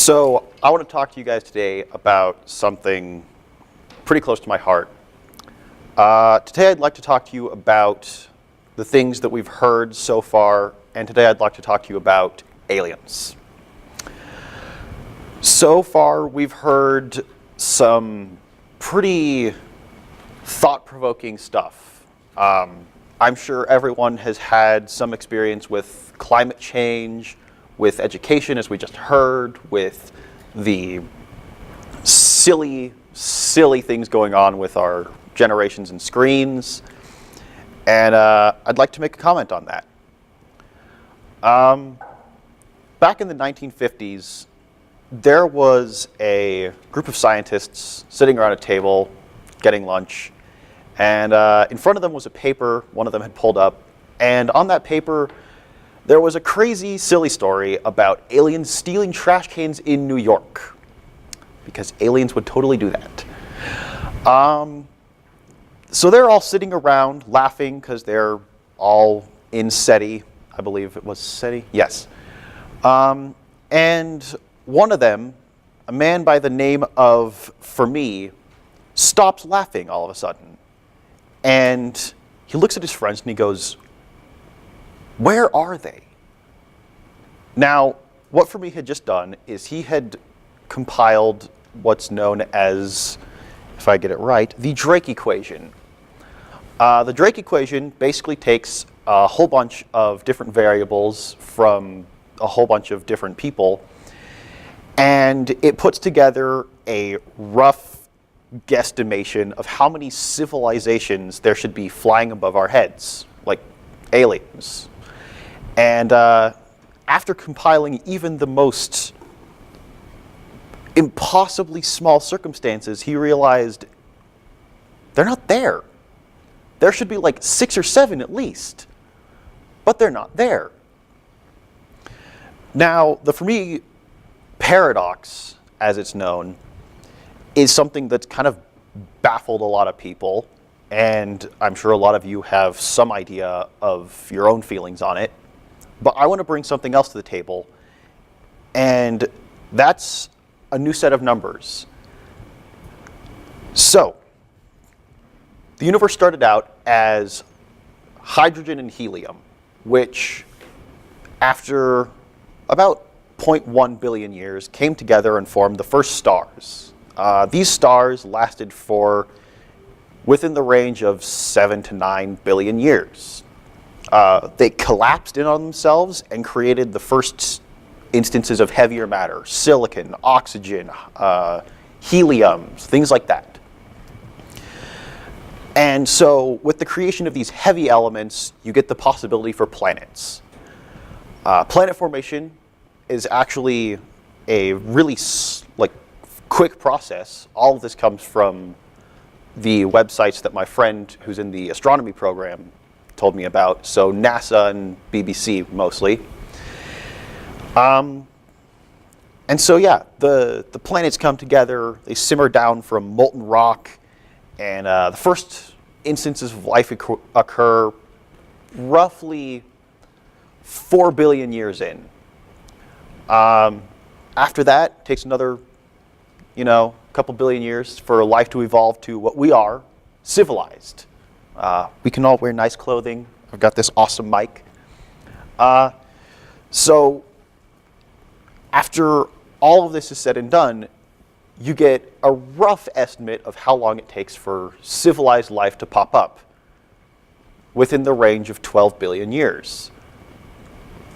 So I want to talk to you guys today about something pretty close to my heart. Today I'd like to talk to you about the things that we've heard so far, and today I'd like to talk to you about aliens. So far we've heard some pretty thought-provoking stuff. I'm sure everyone has had some experience with climate change, with education, as we just heard, with the silly things going on with our generations and screens. And I'd like to make a comment on that. Back in the 1950s, there was a group of scientists sitting around a table, getting lunch, and in front of them was a paper one of them had pulled up, and on that paper there was a crazy, silly story about aliens stealing trash cans in New York, because aliens would totally do that. So they're all sitting around laughing because they're all in SETI. I believe it was SETI? Yes. And one of them, a man by the name of Fermi, stops laughing all of a sudden. And he looks at his friends and he goes, "Where are they?" Now, what Fermi had just done is he had compiled what's known as, if I get it right, the Drake equation. The Drake equation basically takes a whole bunch of different variables from a whole bunch of different people, and it puts together a rough guesstimation of how many civilizations there should be flying above our heads, like aliens. And after compiling even the most impossibly small circumstances, he realized they're not there. There should be like 6 or 7 at least, but they're not there. Now, the Fermi paradox, as it's known, is something that's kind of baffled a lot of people, and I'm sure a lot of you have some idea of your own feelings on it. But I want to bring something else to the table, and that's a new set of numbers. So, the universe started out as hydrogen and helium, which after about 0.1 billion years came together and formed the first stars. These stars lasted for within the range of 7 to 9 billion years. They collapsed in on themselves and created the first instances of heavier matter: silicon, oxygen, helium, things like that. And so with the creation of these heavy elements, you get the possibility for planets. Planet formation is actually a really quick process. All of this comes from the websites that my friend who's in the astronomy program told me about, so NASA and BBC mostly. And so yeah, the planets come together, they simmer down from molten rock, and the first instances of life occur roughly 4 billion years in. After that, it takes another couple billion years for life to evolve to what we are, civilized. We can all wear nice clothing. I've got this awesome mic. So after all of this is said and done, you get a rough estimate of how long it takes for civilized life to pop up, within the range of 12 billion years.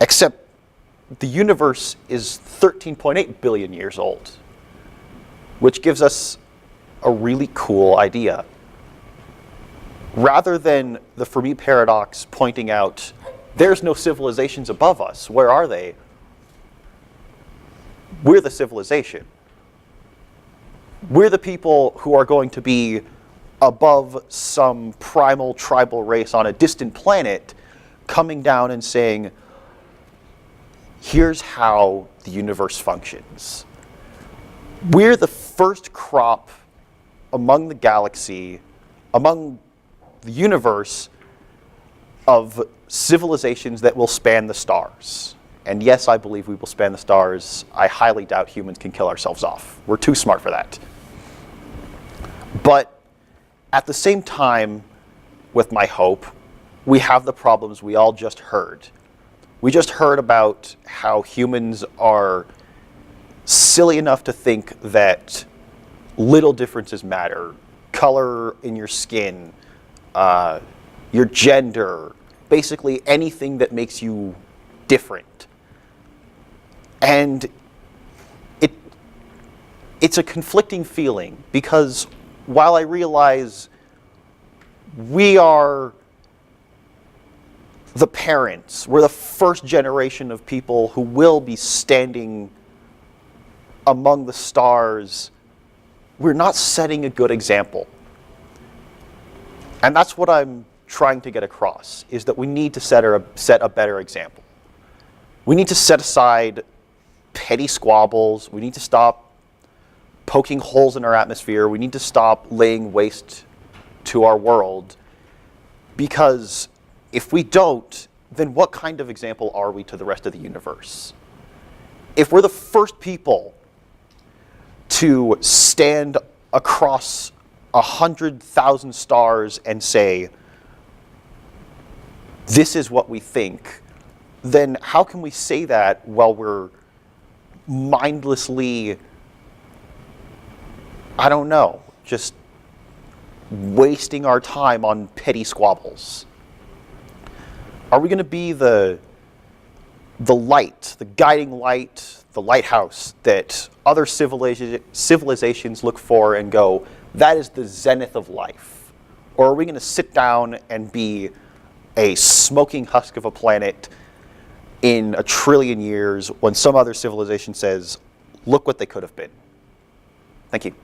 Except the universe is 13.8 billion years old, which gives us a really cool idea. Rather than the Fermi paradox pointing out, there's no civilizations above us, where are they? We're the civilization. We're the people who are going to be above some primal tribal race on a distant planet, coming down and saying, here's how the universe functions. We're the first crop among the galaxy, among the universe, of civilizations that will span the stars. And yes, I believe we will span the stars. I highly doubt humans can kill ourselves off. We're too smart for that. But at the same time, with my hope, we have the problems we all just heard. We just heard about how humans are silly enough to think that little differences matter. Color in your skin, your gender, basically anything that makes you different. And it's a conflicting feeling, because while I realize we are the parents, we're the first generation of people who will be standing among the stars, we're not setting a good example. And that's what I'm trying to get across, is that we need to set a better example. We need to set aside petty squabbles. We need to stop poking holes in our atmosphere. We need to stop laying waste to our world, because if we don't, then what kind of example are we to the rest of the universe? If we're the first people to stand across 100,000 stars and say, this is what we think, then how can we say that while we're mindlessly, I don't know, just wasting our time on petty squabbles? Are we going to be the light, the guiding light, the lighthouse that other civilizations look for and go, that is the zenith of life? Or are we going to sit down and be a smoking husk of a planet in 1 trillion years when some other civilization says, look what they could have been? Thank you.